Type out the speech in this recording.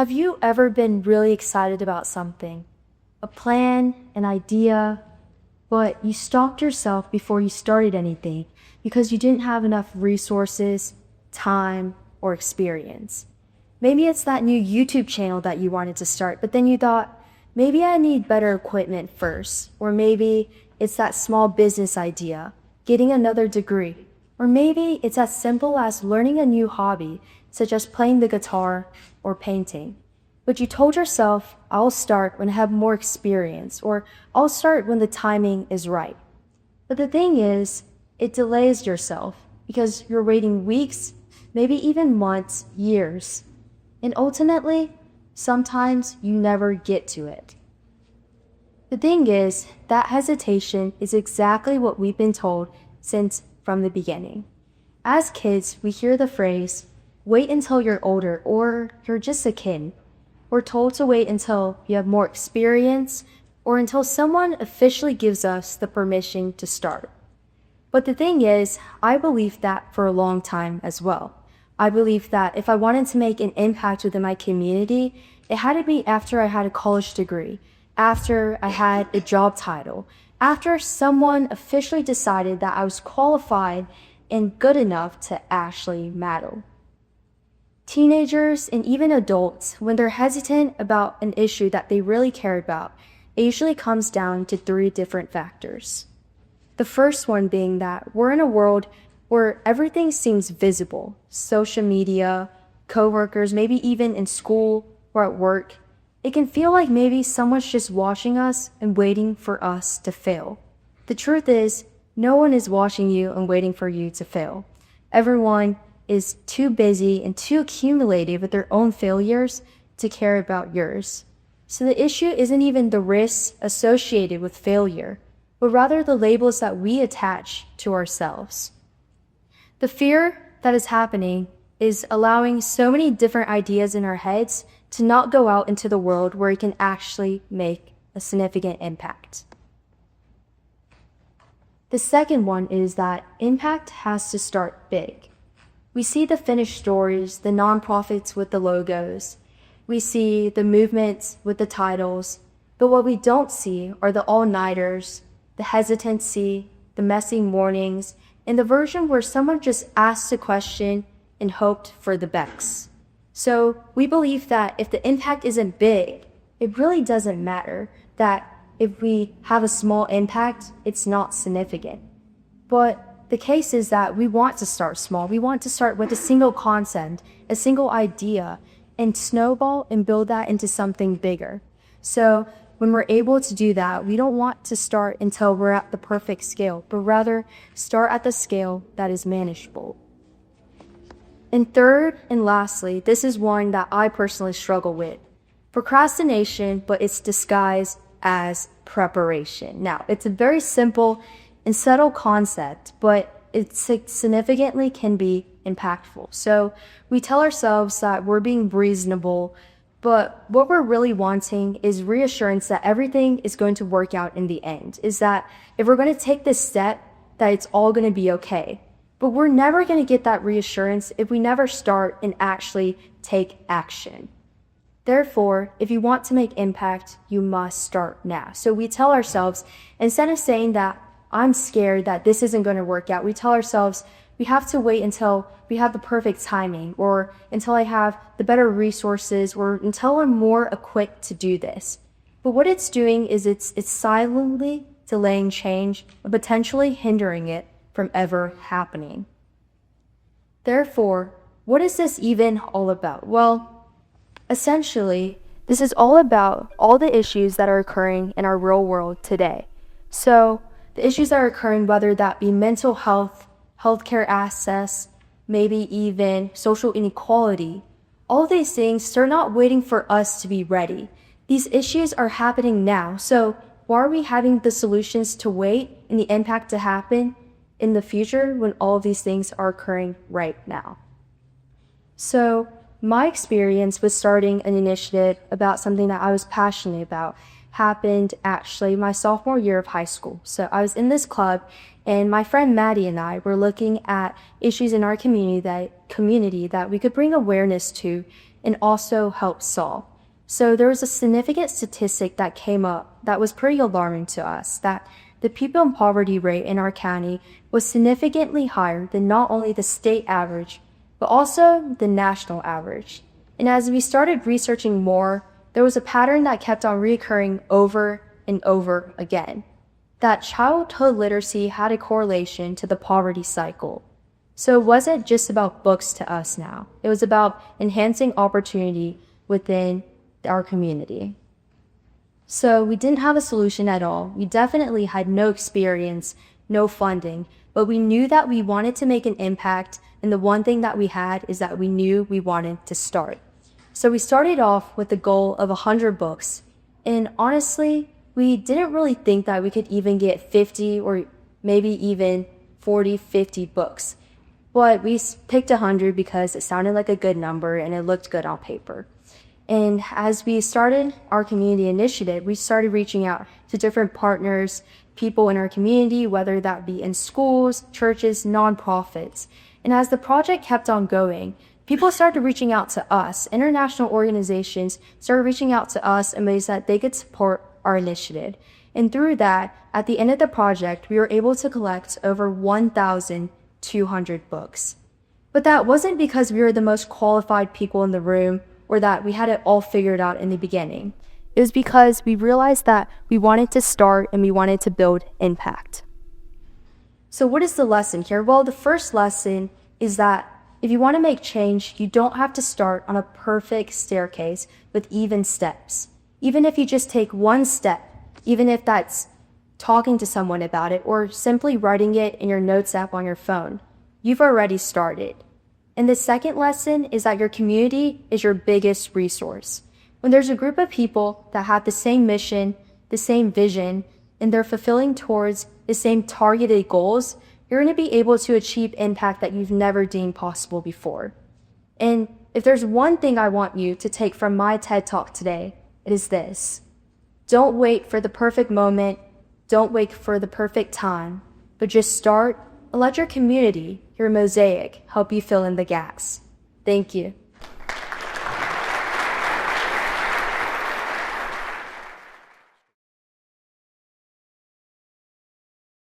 Have you ever been really excited about something? A plan, an idea, but you stopped yourself before you started anything because you didn't have enough resources, time, or experience. Maybe it's that new YouTube channel that you wanted to start, but then you thought, maybe I need better equipment first. Or maybe it's that small business idea, getting another degree. Or maybe it's as simple as learning a new hobby, such as playing the guitar or painting. But you told yourself, I'll start when I have more experience, or I'll start when the timing is right. But the thing is, it delays yourself because you're waiting weeks, maybe even months, years. And ultimately, sometimes you never get to it. The thing is, that hesitation is exactly what we've been told since from the beginning. As kids, we hear the phrase, wait until you're older, or you're just a kid. We're told to wait until you have more experience, or until someone officially gives us the permission to start. But the thing is, I believed that for a long time as well. I believed that if I wanted to make an impact within my community, it had to be after I had a college degree, after I had a job title, after someone officially decided that I was qualified and good enough to actually matter. Teenagers and even adults, when they're hesitant about an issue that they really care about, it usually comes down to three different factors. The first one being that we're in a world where everything seems visible. Social media, coworkers, maybe even in school or at work. It can feel like maybe someone's just watching us and waiting for us to fail. The truth is, no one is watching you and waiting for you to fail. Everyone is too busy and too accumulated with their own failures to care about yours. So the issue isn't even the risks associated with failure, but rather the labels that we attach to ourselves. The fear that is happening is allowing so many different ideas in our heads to not go out into the world where it can actually make a significant impact. The second one is that impact has to start big. We see the finished stories, the nonprofits with the logos. We see the movements with the titles. But what we don't see are the all-nighters, the hesitancy, the messy mornings, and the version where someone just asked a question and hoped for the best. So we believe that if the impact isn't big, it really doesn't matter. That if we have a small impact, it's not significant. But the case is that we want to start small. We want to start with a single concept, a single idea, and snowball and build that into something bigger. So when we're able to do that, we don't want to start until we're at the perfect scale, but rather start at the scale that is manageable. And third and lastly, this is one that I personally struggle with. Procrastination, but it's disguised as preparation. Now, it's a very simple and subtle concept, but it significantly can be impactful. So we tell ourselves that we're being reasonable, but what we're really wanting is reassurance that everything is going to work out in the end, is that if we're going to take this step, that it's all going to be okay. But we're never going to get that reassurance if we never start and actually take action. Therefore, if you want to make impact, you must start now. So we tell ourselves, instead of saying that I'm scared that this isn't going to work out, we tell ourselves we have to wait until we have the perfect timing, or until I have the better resources, or until I'm more equipped to do this. But what it's doing is it's silently delaying change and potentially hindering it from ever happening. Therefore, what is this even all about? Well, essentially, this is all about all the issues that are occurring in our real world today. So, the issues that are occurring, whether that be mental health, healthcare access, maybe even social inequality, all of these things, they're not waiting for us to be ready. These issues are happening now. So why are we having the solutions to wait and the impact to happen in the future when all of these things are occurring right now? So my experience with starting an initiative about something that I was passionate about happened actually my sophomore year of high school. So I was in this club, and my friend Maddie and I were looking at issues in our community that we could bring awareness to and also help solve. So there was a significant statistic that came up that was pretty alarming to us, that the people in poverty rate in our county was significantly higher than not only the state average, but also the national average. And as we started researching more, there was a pattern that kept on reoccurring over and over again, that childhood literacy had a correlation to the poverty cycle. So it wasn't just about books to us now. It was about enhancing opportunity within our community. So we didn't have a solution at all. We definitely had no experience, no funding, but we knew that we wanted to make an impact, and the one thing that we had is that we knew we wanted to start. So we started off with the goal of 100 books, and honestly, we didn't really think that we could even get 50 or maybe even 40, 50 books. But we picked 100 because it sounded like a good number and it looked good on paper. And as we started our community initiative, we started reaching out to different partners, people in our community, whether that be in schools, churches, nonprofits. And as the project kept on going, people started reaching out to us. International organizations started reaching out to us in ways that they could support our initiative. And through that, at the end of the project, we were able to collect over 1,200 books. But that wasn't because we were the most qualified people in the room or that we had it all figured out in the beginning. It was because we realized that we wanted to start and we wanted to build impact. So what is the lesson here? Well, the first lesson is that if you want to make change, you don't have to start on a perfect staircase with even steps. Even if you just take one step, even if that's talking to someone about it or simply writing it in your notes app on your phone, you've already started. And the second lesson is that your community is your biggest resource. When there's a group of people that have the same mission, the same vision, and they're fulfilling towards the same targeted goals, you're going to be able to achieve impact that you've never deemed possible before. And if there's one thing I want you to take from my TED Talk today, it is this: don't wait for the perfect moment, don't wait for the perfect time, but just start and let your community, your mosaic, help you fill in the gaps. Thank you.